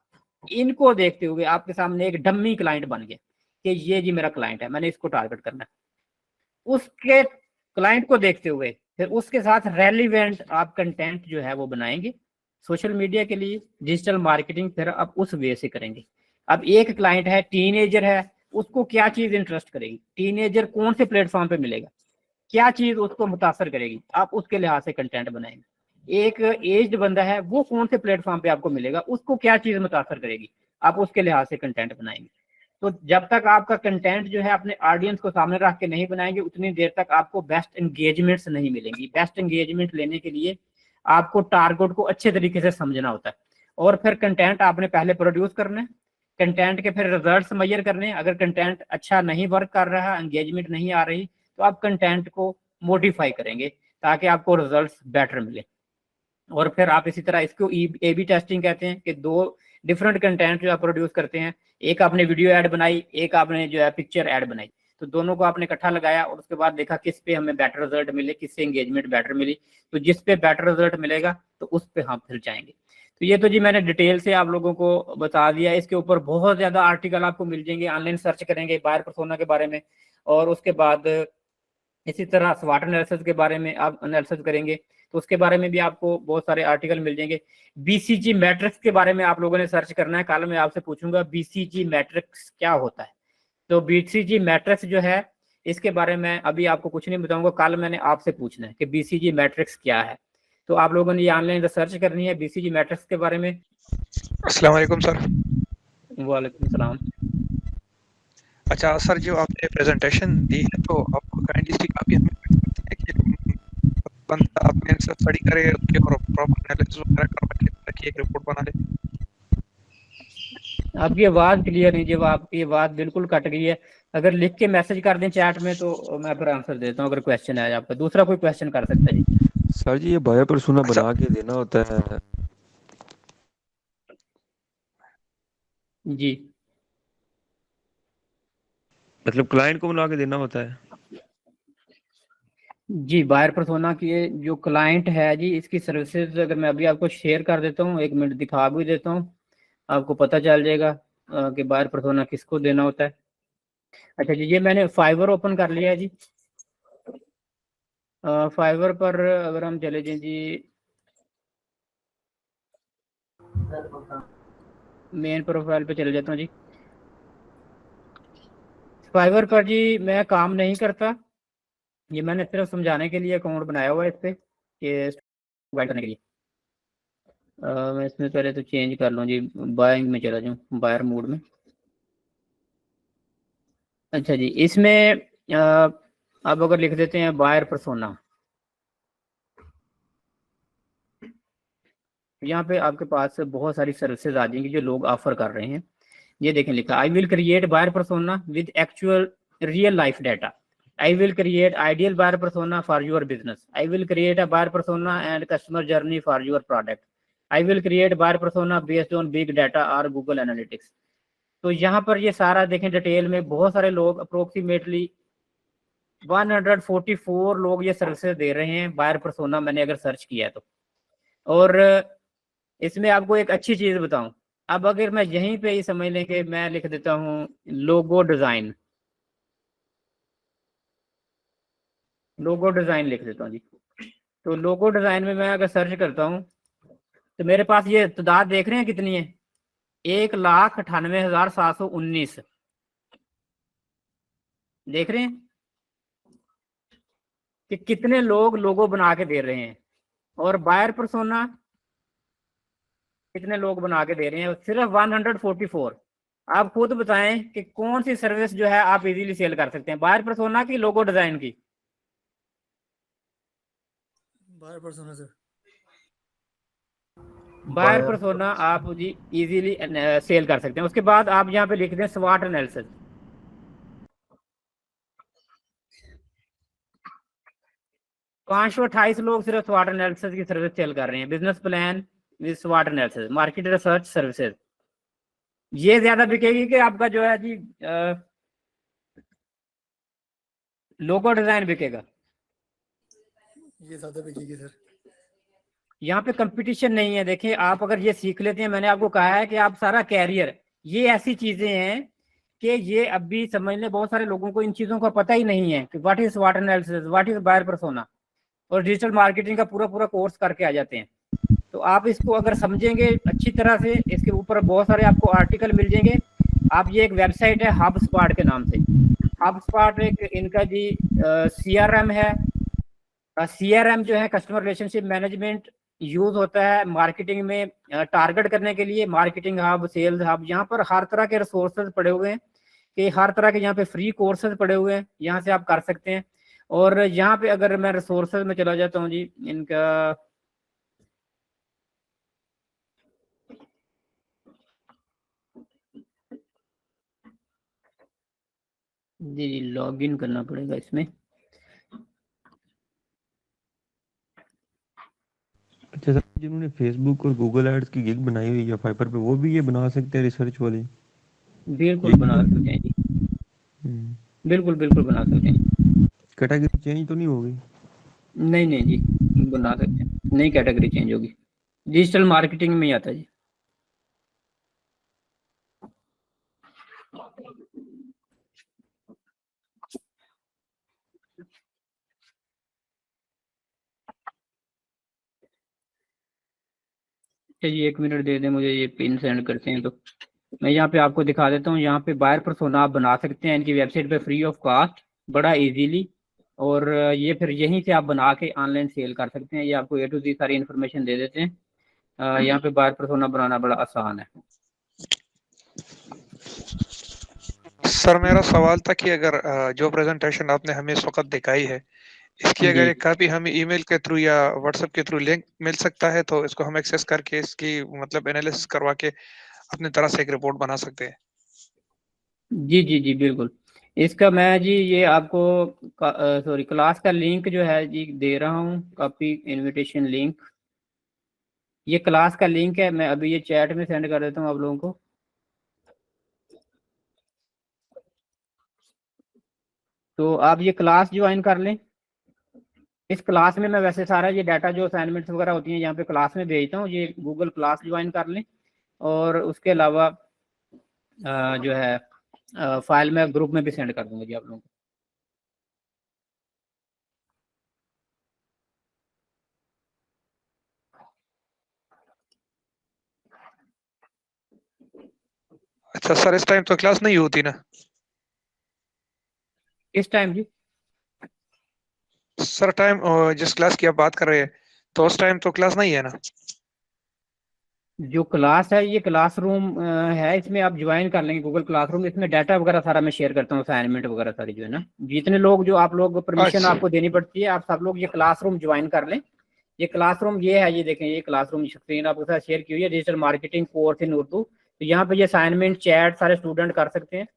इनको देखते हुए आपके सामने एक डम्मी क्लाइंट बन गया कि ये जी मेरा क्लाइंट है, मैंने इसको टारगेट करना है। उसके क्लाइंट को देखते हुए फिर उसके साथ रेलिवेंट आप कंटेंट जो है वो बनाएंगे सोशल मीडिया के लिए, डिजिटल मार्केटिंग फिर आप उस वे से करेंगे। अब एक क्लाइंट है, टीनेजर है, उसको क्या चीज इंटरेस्ट करेगी, टीनेजर कौन से प्लेटफॉर्म पे मिलेगा, क्या चीज उसको मुतासर करेगी, आप उसके लिहाज से कंटेंट बनाएंगे। एक एज्ड बंदा है, वो कौन से प्लेटफॉर्म पे आपको मिलेगा, उसको क्या चीज मुतासर करेगी, आप उसके लिहाज से कंटेंट बनाएंगे। तो जब तक आपका कंटेंट जो है अपने ऑडियंस को सामने रख के नहीं बनाएंगे, उतनी देर तक आपको बेस्ट एंगेजमेंट्स नहीं मिलेंगी। बेस्ट एंगेजमेंट लेने के लिए आपको टारगेट को अच्छे तरीके से समझना होता है, और फिर कंटेंट आपने पहले प्रोड्यूस करना है, कंटेंट के फिर रिजल्ट्स मेजर करने हैं। अगर कंटेंट अच्छा नहीं वर्क कर रहा, एंगेजमेंट नहीं आ रही, तो आप कंटेंट को मॉडिफाई करेंगे ताकि आपको रिजल्ट्स बेटर मिले। और फिर आप इसी तरह इसको ए बी टेस्टिंग कहते हैं, कि दो डिफरेंट कंटेंट जो आप प्रोड्यूस करते हैं, एक आपने वीडियो ऐड बनाई, एक आपने जो है पिक्चर ऐड बनाई, तो दोनों को आपने इकट्ठा लगाया और उसके बाद देखा किस पे हमें बेटर रिजल्ट मिले, किससे एंगेजमेंट बेटर मिली। तो जिस पे बेटर रिजल्ट मिलेगा तो उस पे हम फिर जाएंगे। तो ये तो जी मैंने डिटेल से आप लोगों को बता दिया। इसके ऊपर बहुत ज्यादा आर्टिकल आपको मिल जाएंगे, ऑनलाइन सर्च करेंगे बायर पर्सोना के बारे में, और उसके बाद इसी तरह स्वाट एनालिसिस के बारे में आप एनालिसिस करेंगे तो उसके बारे में भी आपको बहुत सारे आर्टिकल मिल जाएंगे। बीसीजी मैट्रिक्स के बारे में आप लोगों ने सर्च करना है। कल मैं आपसे पूछूंगा बीसीजी मैट्रिक्स क्या होता है। तो बीसीजी मैट्रिक्स जो है इसके बारे में अभी आपको कुछ नहीं बताऊंगा, कल मैंने आपसे पूछना है कि बीसीजी मैट्रिक्स क्या है। तो आप लोगों ने ये ऑनलाइन रिसर्च करनी है बीसीजी मैट्रिक्स के बारे में। अस्सलाम वालेकुम सर। वालेकुम सलाम। अच्छा सर, जो आपने प्रेजेंटेशन दी है तो आप काइंडली इसकी कापी हमें भेज सकते हैं कि बंदा अपने से स्टडी करे उसके और प्रॉपर एनालिसिस वगैरह करवा के ताकि एक रिपोर्ट बना ले। आपकी आवाज क्लियर नहीं, जब आपकी आवाज बिल्कुल कट गई है। अगर लिख के मैसेज कर दें चैट में तो मैं फिर आंसर देता हूँ, अगर क्वेश्चन है आपका। दूसरा कोई क्वेश्चन कर सकता है जी। सर जी ये बायो पर्सोना अच्छा, बना के देना होता है? जी मतलब क्लाइंट को बना के देना होता है? जी, बायर पर्सोना की जो क्लाइंट है जी, इसकी सर्विसेज अगर मैं अभी आपको शेयर कर देता हूँ, 1 मिनट दिखा भी देता हूँ, आपको पता चल जाएगा कि बायर पर्सोना किसको देना होता है। अच्छा जी, ये मैंने फाइवर ओपन कर लिया है जी। फाइवर पर अगर हम चले जाए जी, मेन प्रोफाइल पे चले जाता हूँ जी। फाइवर पर जी मैं काम नहीं करता, ये मैंने सिर्फ समझाने के लिए अकाउंट बनाया हुआ है इस पे कि गाइड करने के लिए। मैं इसमें पहले तो चेंज कर लूँ जी, बाइंग में चला जाऊँ, बायर मोड में। अच्छा जी, इसमें अब अगर लिख देते हैं बायर पर्सोना, यहाँ पे आपके पास बहुत सारी सर्विसेज आ जाएंगी जो लोग ऑफर कर रहे हैं। ये देखें लिखा, I will create buyer persona with actual real life data, I will create ideal buyer persona for your business, I will create a buyer persona and customer journey for your product, I will create buyer persona based on big data और गूगल एनालिटिक्स। तो यहाँ पर ये सारा देखें डिटेल में, बहुत सारे लोग अप्रोक्सीमेटली 144 लोग ये सर्विसेज दे रहे हैं बायर पर्सोना, मैंने अगर सर्च किया तो। और इसमें आपको एक अच्छी चीज बताऊं, अब अगर मैं यहीं पे ही समझ लें कि मैं लिख देता हूं लोगो डिजाइन, लोगो डिजाइन लिख देता हूं जी। तो लोगो डिजाइन में मैं अगर सर्च करता हूं तो मेरे पास ये तादाद देख रहे हैं कितनी है, 1,98,719 देख रहे हैं कि कितने लोग लोगो बना के दे रहे हैं। और बायर पर्सोना कितने लोग बना के दे रहे हैं, सिर्फ 144। आप खुद बताएं कि कौन सी सर्विस जो है आप इजीली सेल कर सकते हैं, बायर पर्सोना की लोगो डिजाइन की? Buyer persona sir. Buyer persona आप जी इजीली सेल कर सकते हैं। उसके बाद आप यहाँ पे लिख दें स्वाट एनालिसिस, 528 लोग सिर्फ स्वाट एनालिसिस की सर्विस सेल कर रहे हैं, बिजनेस प्लान विद स्वाट एनालिसिस, मार्केट रिसर्च सर्विसेज। ये ज्यादा बिकेगी कि आपका जो है जी लोगो डिजाइन बिकेगा? ये ज्यादा बिकेगी सर। यहाँ पे कंपटीशन नहीं है। देखिए आप अगर ये सीख लेते हैं, मैंने आपको कहा है कि आप सारा कैरियर, ये ऐसी चीजें हैं कि ये अभी समझ लें बहुत सारे लोगों को इन चीजों का पता ही नहीं है कि व्हाट इज स्वाट analysis, what is buyer persona, और डिजिटल मार्केटिंग का पूरा पूरा कोर्स करके आ जाते हैं। तो आप इसको अगर समझेंगे अच्छी तरह से, इसके ऊपर बहुत सारे आपको आर्टिकल मिल जाएंगे। आप ये एक वेबसाइट है हबस्पॉट के नाम से, हबस्पॉट एक इनका जी CRM है। CRM जो है कस्टमर रिलेशनशिप मैनेजमेंट यूज होता है मार्केटिंग में, टारगेट करने के लिए। मार्केटिंग हब, सेल्स हब, यहाँ पर हर तरह के रिसोर्सेज पड़े हुए हैं कि हर तरह के यहाँ पे फ्री कोर्सेज पड़े हुए हैं, यहाँ से आप कर सकते हैं। और यहाँ पे अगर मैं रिसोर्सेज में चला जाता हूँ जी, इनका जी लॉग इन करना पड़ेगा इसमें। अच्छा सर, जिन्होंने फेसबुक और गूगल एड्स की गिग बनाई हुई है फाइबर पे, वो भी ये बना सकते हैं रिसर्च वाली? बिल्कुल बना सकते हैं जी, बिल्कुल बिल्कुल बना सकते हैं। कैटेगरी चेंज तो नहीं होगी? नहीं नहीं जी, बना सकते हैं, नई कैटेगरी चेंज होगी, डिजिटल मार्केटिंग में ही आता है जी। चलिए 1 मिनट दे दें मुझे, ये पिन सेंड करते हैं तो मैं यहाँ पे आपको दिखा देता हूँ। यहाँ पे बायर पर्सोना आप बना सकते हैं इनकी वेबसाइट पे फ्री ऑफ कॉस्ट, बड़ा इजीली। और ये फिर यहीं से आप बना के ऑनलाइन सेल कर सकते हैं। ये आपको A to Z सारी इन्फॉर्मेशन दे देते हैं। यहाँ पे बायर पर्सोना बनाना बड़ा आसान है। सर मेरा सवाल था कि अगर जो प्रेजेंटेशन आपने हमें इस वक्त दिखाई है, इसकी अगर जी एक कापी हमें ईमेल के थ्रू या व्हाट्सएप के थ्रू लिंक मिल सकता है तो इसको हम एक्सेस करके इसकी मतलब एनालिसिस करवा के अपनी तरह से एक रिपोर्ट बना सकते हैं। जी जी जी बिल्कुल। इसका मैं जी ये आपको सॉरी क्लास का लिंक जो है जी दे रहा हूँ, कॉपी इनविटेशन लिंक। ये क्लास का लिंक है, मैं अभी ये चैट में सेंड कर देता हूँ आप लोगों को। तो आप ये क्लास ज्वाइन कर लें। इस क्लास में मैं वैसे सारा ये डाटा जो असाइनमेंट्स वगैरह होती हैं यहाँ पे क्लास में भेजता हूँ, ये गूगल क्लास ज्वाइन कर लें। और उसके अलावा जो है फाइल में ग्रुप में भी सेंड कर दूंगा जी आप लोगों को। अच्छा सर, इस टाइम तो क्लास नहीं होती ना? किस टाइम जी? सर टाइम जिस क्लास की आप बात कर रहे हैं तो उस टाइम तो क्लास नहीं है ना? जो क्लास है ये क्लासरूम है, इसमें आप ज्वाइन कर लेंगे गूगल क्लासरूम। इसमें डाटा वगैरह सारा मैं शेयर करता हूँ, असाइनमेंट वगैरह सारी जो है ना, जितने लोग जो आप लोग परमिशन अच्छा। आपको देनी पड़ती है, आप सब लोग ये क्लासरूम ज्वाइन कर लें। ये क्लासरूम ये है, ये देखें, ये क्लासरूम स्क्रीन आपके साथ शेयर की हुई है, digital marketing course in Urdu. तो यहाँ पे ये असाइनमेंट चैट सारे स्टूडेंट कर सकते हैं।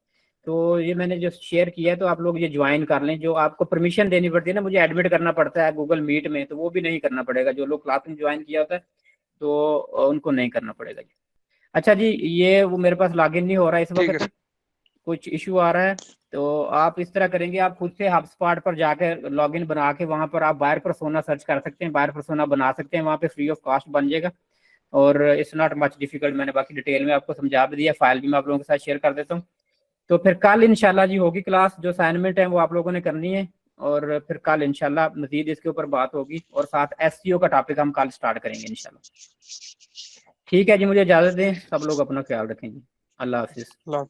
तो ये मैंने जो शेयर किया है, तो आप लोग ये ज्वाइन कर लें। जो आपको परमिशन देनी पड़ती है ना, मुझे एडमिट करना पड़ता है गूगल मीट में, तो वो भी नहीं करना पड़ेगा। जो लोग क्लासरूम ज्वाइन किया होता है तो उनको नहीं करना पड़ेगा जी। अच्छा जी, ये वो मेरे पास लॉगिन नहीं हो रहा है इस ठीक है वक्त, कुछ इशू आ रहा है। तो आप इस तरह करेंगे, आप खुद से हबस्पॉट पर जाकर लॉगिन बना के वहाँ पर आप बायर पर्सोना सर्च कर सकते हैं, बायर पर्सोना बना सकते हैं, वहाँ पे फ्री ऑफ कॉस्ट बन जाएगा। और इट्स नॉट मच डिफिकल्ट, मैंने बाकी डिटेल में आपको समझा भी दिया, फाइल भी मैं आप लोगों के साथ शेयर कर देता हूँ। तो फिर कल इंशाल्लाह जी होगी क्लास, जो असाइनमेंट है वो आप लोगों ने करनी है, और फिर कल इंशाल्लाह मजीद इसके ऊपर बात होगी, और साथ SEO का टॉपिक हम कल स्टार्ट करेंगे इंशाल्लाह। ठीक है जी, मुझे इजाज़त दें, सब लोग अपना ख्याल रखेंगे। अल्लाह हाफिज़। अल्लाह।